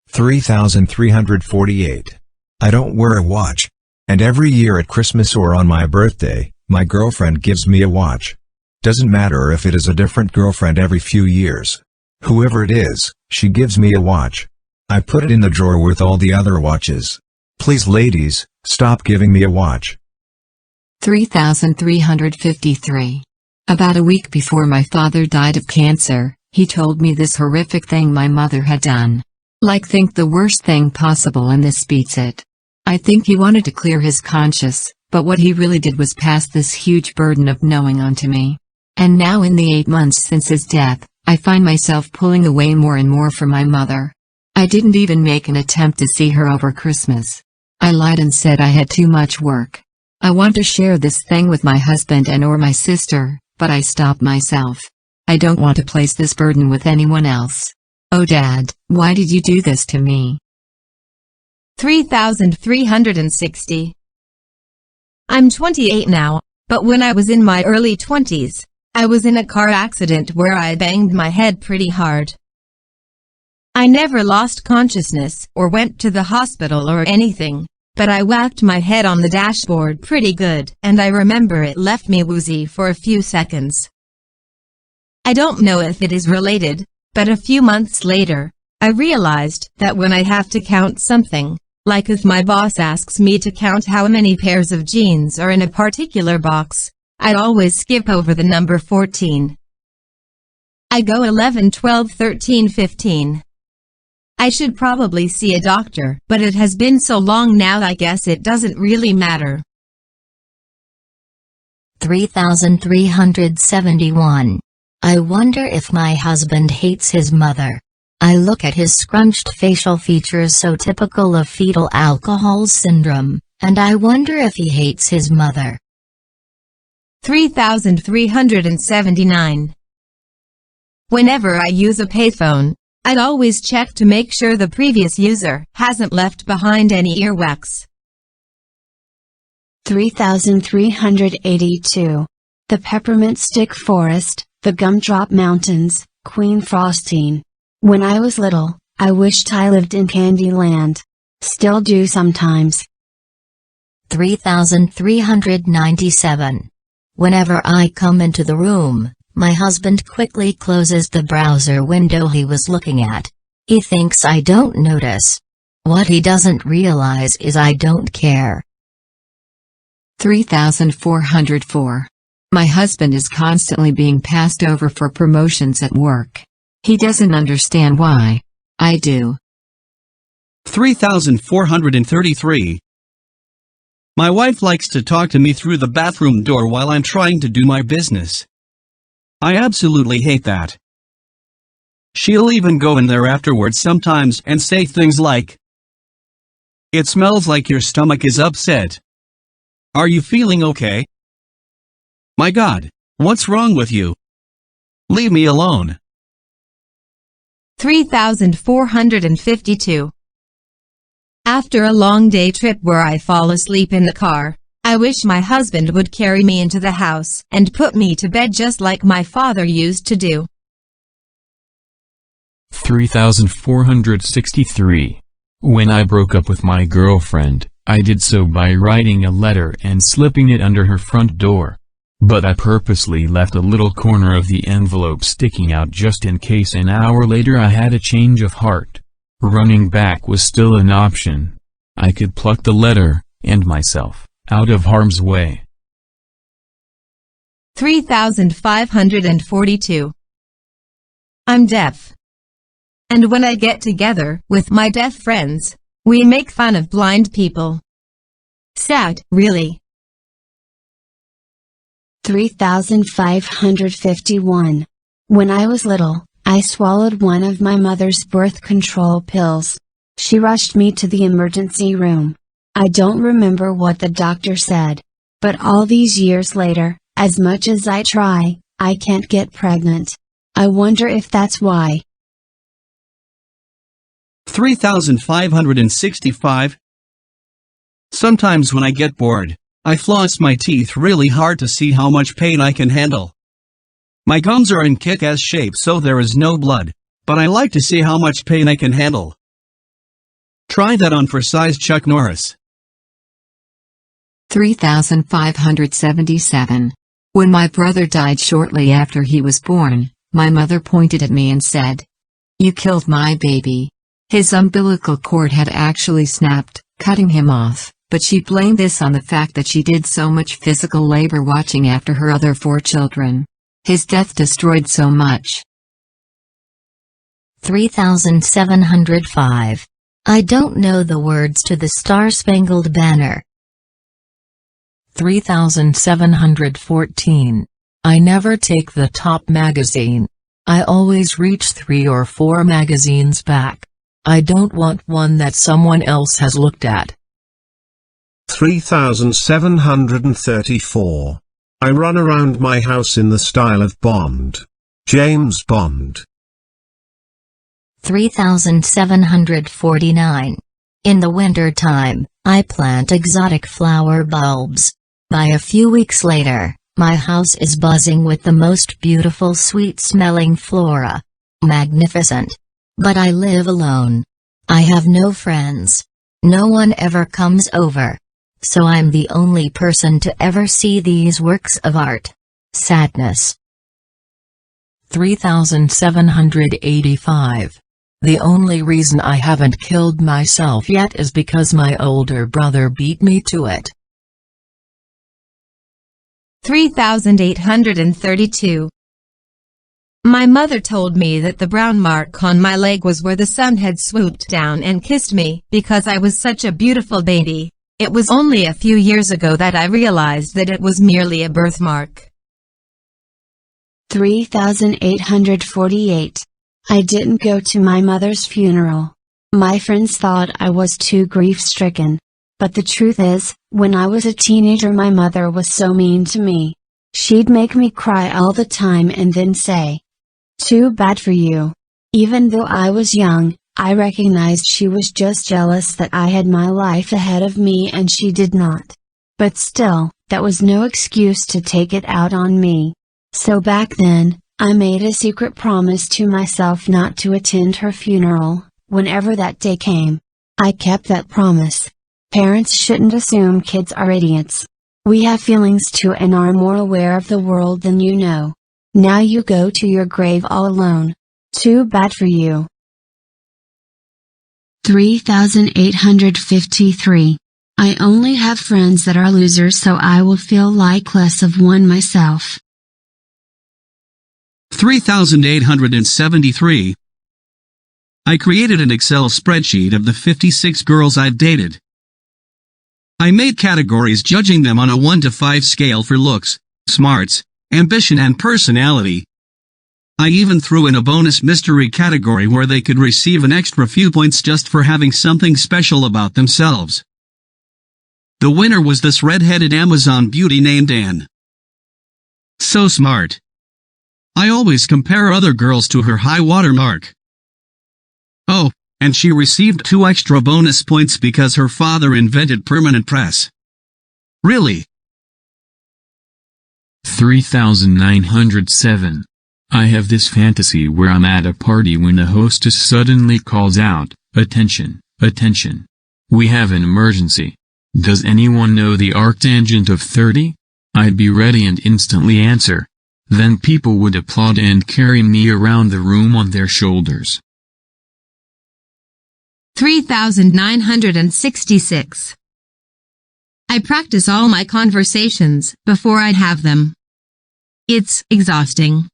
3,348. I don't wear a watch. And every year at Christmas or on my birthday, my girlfriend gives me a watch. Doesn't matter if it is a different girlfriend every few years. Whoever it is, she gives me a watch. I put it in the drawer with all the other watches. Please ladies, stop giving me a watch. 3,353. About a week before my father died of cancer, he told me this horrific thing my mother had done. Like think the worst thing possible and this beats it. I think he wanted to clear his conscience, but what he really did was pass this huge burden of knowing onto me. And now in the 8 months since his death, I find myself pulling away more and more from my mother. I didn't even make an attempt to see her over Christmas. I lied and said I had too much work. I want to share this thing with my husband and or my sister, but I stopped myself. I don't want to place this burden with anyone else. Oh Dad, why did you do this to me? 3,360. I'm 28 now, but when I was in my early 20s, I was in a car accident where I banged my head pretty hard. I never lost consciousness or went to the hospital or anything, but I whacked my head on the dashboard pretty good, and I remember it left me woozy for a few seconds. I don't know if it is related, but a few months later, I realized that when I have to count something, like if my boss asks me to count how many pairs of jeans are in a particular box, I'd always skip over the number 14. I go 11, 12, 13, 15. I should probably see a doctor, but it has been so long now I guess it doesn't really matter. 3,371. I wonder if my husband hates his mother. I look at his scrunched facial features so typical of fetal alcohol syndrome, and I wonder if he hates his mother. 3,379. Whenever I use a payphone, I'd always check to make sure the previous user hasn't left behind any earwax. 3,382. The Peppermint Stick Forest, the Gumdrop Mountains, Queen Frostine. When I was little, I wished I lived in Candyland. Still do sometimes. 3,397. Whenever I come into the room, my husband quickly closes the browser window he was looking at. He thinks I don't notice. What he doesn't realize is I don't care. 3,404. My husband is constantly being passed over for promotions at work. He doesn't understand why. I do. 3,433. My wife likes to talk to me through the bathroom door while I'm trying to do my business. I absolutely hate that. She'll even go in there afterwards sometimes and say things like, "It smells like your stomach is upset. Are you feeling okay? My God, what's wrong with you? Leave me alone." 3,452. After a long day trip where I fall asleep in the car, I wish my husband would carry me into the house and put me to bed just like my father used to do. 3,463. When I broke up with my girlfriend, I did so by writing a letter and slipping it under her front door. But I purposely left a little corner of the envelope sticking out just in case. An hour later I had a change of heart. Running back was still an option. I could pluck the letter, and myself, out of harm's way. 3,542. I'm deaf. And when I get together with my deaf friends, we make fun of blind people. Sad, really. 3,551. When I was little, I swallowed one of my mother's birth control pills. She rushed me to the emergency room. I don't remember what the doctor said. But all these years later, as much as I try, I can't get pregnant. I wonder if that's why. 3,565. Sometimes when I get bored, I floss my teeth really hard to see how much pain I can handle. My gums are in kick-ass shape so there is no blood, but I like to see how much pain I can handle. Try that on for size Chuck Norris. 3577. When my brother died shortly after he was born, my mother pointed at me and said, "You killed my baby." His umbilical cord had actually snapped, cutting him off, but she blamed this on the fact that she did so much physical labor watching after her other 4 children. His death destroyed so much. 3705. I don't know the words to the Star-Spangled Banner. 3714. I never take the top magazine. I always reach 3 or 4 magazines back. I don't want one that someone else has looked at. 3734. I run around my house in the style of Bond. James Bond. 3749. In the winter time, I plant exotic flower bulbs. By a few weeks later, my house is buzzing with the most beautiful sweet-smelling flora. Magnificent. But I live alone. I have no friends. No one ever comes over. So I'm the only person to ever see these works of art. Sadness. 3785. The only reason I haven't killed myself yet is because my older brother beat me to it. 3832. My mother told me that the brown mark on my leg was where the sun had swooped down and kissed me because I was such a beautiful baby. It was only a few years ago that I realized that it was merely a birthmark. 3848. I didn't go to my mother's funeral. My friends thought I was too grief-stricken. But the truth is, when I was a teenager my mother was so mean to me. She'd make me cry all the time and then say, "Too bad for you." Even though I was young, I recognized she was just jealous that I had my life ahead of me and she did not. But still, that was no excuse to take it out on me. So back then, I made a secret promise to myself not to attend her funeral, whenever that day came. I kept that promise. Parents shouldn't assume kids are idiots. We have feelings too and are more aware of the world than you know. Now you go to your grave all alone. Too bad for you. 3853. I only have friends that are losers so I will feel like less of one myself. 3873. I created an Excel spreadsheet of the 56 girls I've dated. I made categories judging them on a 1 to 5 scale for looks, smarts, ambition and personality. I even threw in a bonus mystery category where they could receive an extra few points just for having something special about themselves. The winner was this red-headed Amazon beauty named Anne. So smart. I always compare other girls to her high water mark. Oh, and she received 2 extra bonus points because her father invented permanent press. Really? 3907. I have this fantasy where I'm at a party when the hostess suddenly calls out, "Attention, attention. We have an emergency. Does anyone know the arctangent of 30? I'd be ready and instantly answer. Then people would applaud and carry me around the room on their shoulders. 3966. I practice all my conversations before I have them. It's exhausting.